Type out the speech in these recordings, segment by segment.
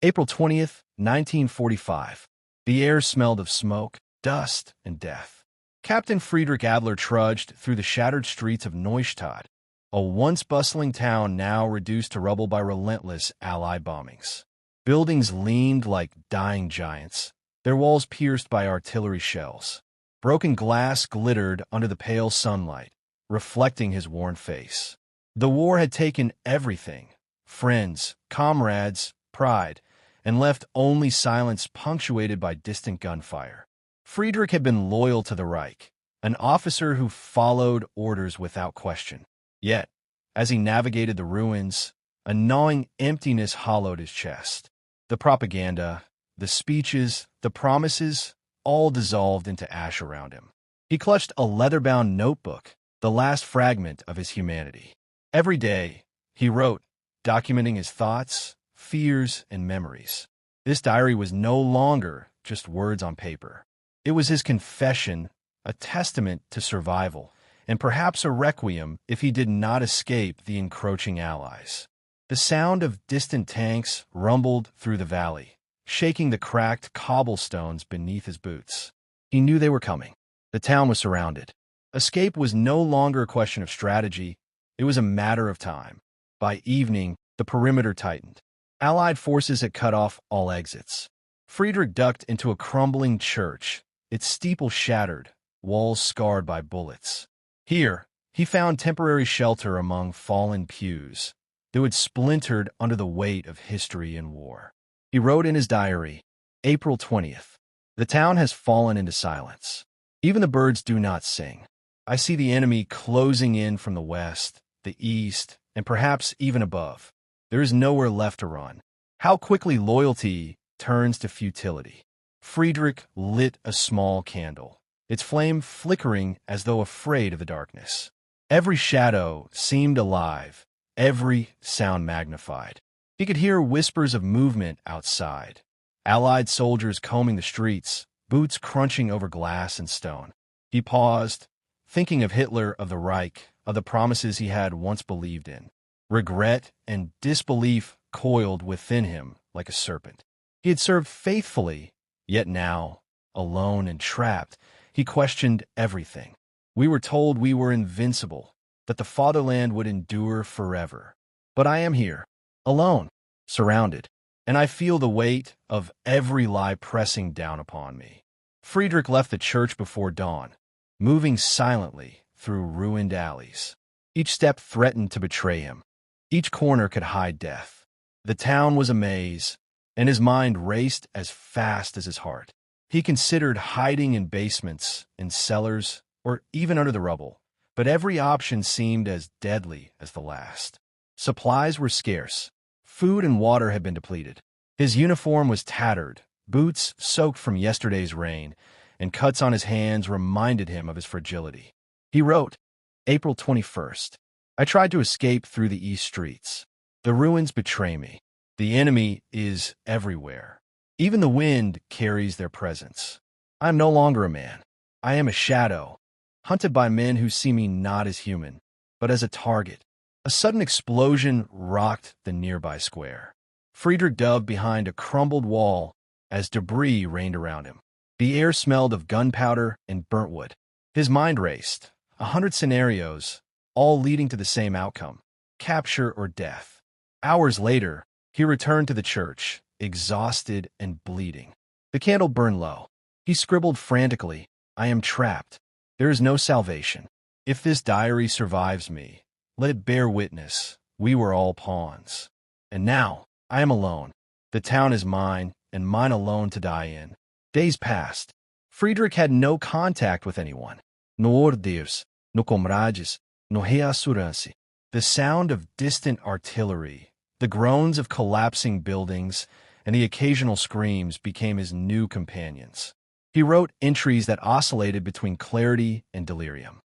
April 20th, 1945. The air smelled of smoke, dust, and death. Captain Friedrich Adler trudged through the shattered streets of Neustadt, a once bustling town now reduced to rubble by relentless Allied bombings. Buildings leaned like dying giants, their walls pierced by artillery shells. Broken glass glittered under the pale sunlight, reflecting his worn face. The war had taken everything: friends, comrades, pride, and left only silence punctuated by distant gunfire. Friedrich had been loyal to the Reich, an officer who followed orders without question. Yet, as he navigated the ruins, a gnawing emptiness hollowed his chest. The propaganda, the speeches, the promises, all dissolved into ash around him. He clutched a leather-bound notebook, the last fragment of his humanity. Every day, he wrote, documenting his thoughts, fears, and memories. This diary was no longer just words on paper. It was his confession, a testament to survival, and perhaps a requiem if he did not escape the encroaching Allies. The sound of distant tanks rumbled through the valley, shaking the cracked cobblestones beneath his boots. He knew they were coming. The town was surrounded. Escape was no longer a question of strategy, it was a matter of time. By evening, the perimeter tightened. Allied forces had cut off all exits. Friedrich ducked into a crumbling church, its steeple shattered, walls scarred by bullets. Here, he found temporary shelter among fallen pews that had splintered under the weight of history and war. He wrote in his diary, April 20th, "The town has fallen into silence. Even the birds do not sing. I see the enemy closing in from the west, the east, and perhaps even above. There is nowhere left to run." How quickly loyalty turns to futility. Friedrich lit a small candle, its flame flickering as though afraid of the darkness. Every shadow seemed alive, every sound magnified. He could hear whispers of movement outside, Allied soldiers combing the streets, boots crunching over glass and stone. He paused, thinking of Hitler, of the Reich, of the promises he had once believed in. Regret and disbelief coiled within him like a serpent. He had served faithfully, yet now, alone and trapped, he questioned everything. We were told we were invincible, that the fatherland would endure forever. But I am here, alone, surrounded, and I feel the weight of every lie pressing down upon me. Friedrich left the church before dawn, moving silently through ruined alleys. Each step threatened to betray him. Each corner could hide death. The town was a maze, and his mind raced as fast as his heart. He considered hiding in basements, in cellars, or even under the rubble, but every option seemed as deadly as the last. Supplies were scarce. Food and water had been depleted. His uniform was tattered, boots soaked from yesterday's rain, and cuts on his hands reminded him of his fragility. He wrote, April 21st, "I tried to escape through the east streets. The ruins betray me. The enemy is everywhere. Even the wind carries their presence. I am no longer a man. I am a shadow, hunted by men who see me not as human, but as a target." A sudden explosion rocked the nearby square. Friedrich dove behind a crumbled wall as debris rained around him. The air smelled of gunpowder and burnt wood. His mind raced, 100 scenarios, all leading to the same outcome: capture or death. Hours later, he returned to the church, exhausted and bleeding. The candle burned low. He scribbled frantically, "I am trapped. There is no salvation. If this diary survives me, let it bear witness. We were all pawns. And now, I am alone. The town is mine, and mine alone to die in." Days passed. Friedrich had no contact with anyone. No orders, no comrades, no reassurance. The sound of distant artillery, the groans of collapsing buildings, and the occasional screams became his new companions. He wrote entries that oscillated between clarity and delirium.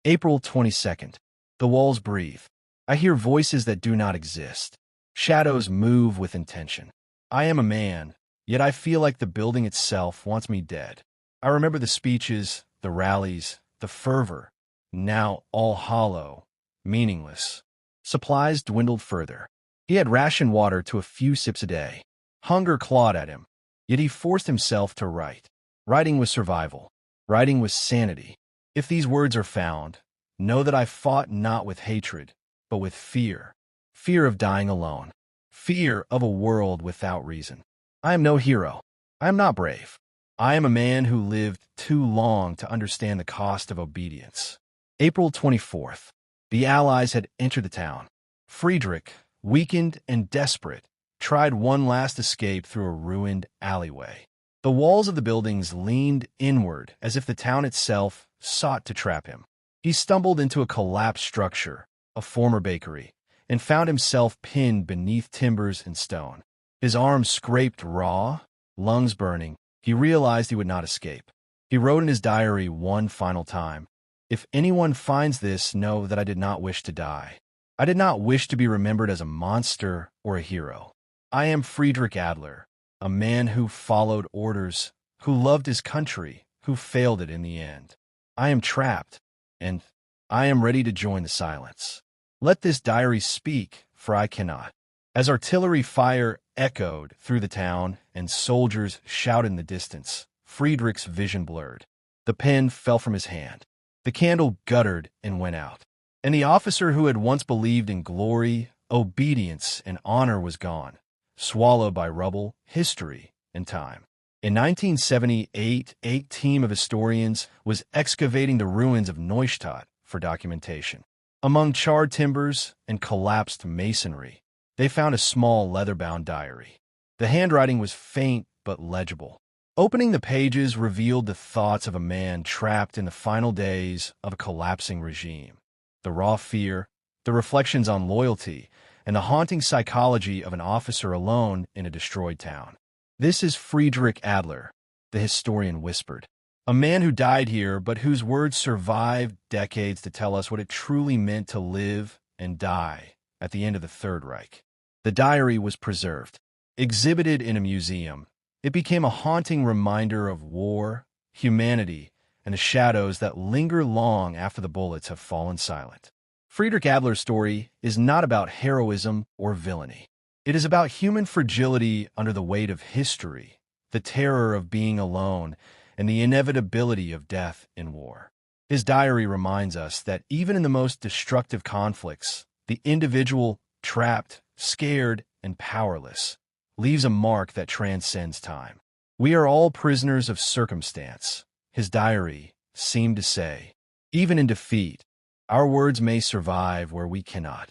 April 22nd. The walls breathe. I hear voices that do not exist. Shadows move with intention. I am a man, yet I feel like the building itself wants me dead. I remember the speeches, the rallies, the fervor, now all hollow, meaningless. Supplies dwindled further. He had rationed water to a few sips a day. Hunger clawed at him, yet he forced himself to write. Writing was survival. Writing was sanity. If these words are found, know that I fought not with hatred, but with fear. Fear of dying alone. Fear of a world without reason. I am no hero. I am not brave. I am a man who lived too long to understand the cost of obedience. April 24th. The Allies had entered the town. Friedrich, weakened and desperate, tried one last escape through a ruined alleyway. The walls of the buildings leaned inward as if the town itself sought to trap him. He stumbled into a collapsed structure, a former bakery, and found himself pinned beneath timbers and stone. His arms scraped raw, lungs burning. He realized he would not escape. He wrote in his diary one final time, "If anyone finds this, know that I did not wish to die. I did not wish to be remembered as a monster or a hero. I am Friedrich Adler, a man who followed orders, who loved his country, who failed it in the end. I am trapped, and I am ready to join the silence. Let this diary speak, for I cannot." As artillery fire echoed through the town and soldiers shouted in the distance, Friedrich's vision blurred. The pen fell from his hand. The candle guttered and went out. And the officer who had once believed in glory, obedience, and honor was gone, swallowed by rubble, history, and time. In 1978, a team of historians was excavating the ruins of Neustadt for documentation. Among charred timbers and collapsed masonry, they found a small leather-bound diary. The handwriting was faint but legible. Opening the pages revealed the thoughts of a man trapped in the final days of a collapsing regime. The raw fear, the reflections on loyalty, and the haunting psychology of an officer alone in a destroyed town. "This is Friedrich Adler," the historian whispered. "A man who died here, but whose words survived decades to tell us what it truly meant to live and die at the end of the Third Reich." The diary was preserved. Exhibited in a museum, it became a haunting reminder of war, humanity, and the shadows that linger long after the bullets have fallen silent. Friedrich Adler's story is not about heroism or villainy. It is about human fragility under the weight of history, the terror of being alone, and the inevitability of death in war. His diary reminds us that even in the most destructive conflicts, the individual, trapped, scared, and powerless, leaves a mark that transcends time. We are all prisoners of circumstance, his diary seemed to say. Even in defeat, our words may survive where we cannot.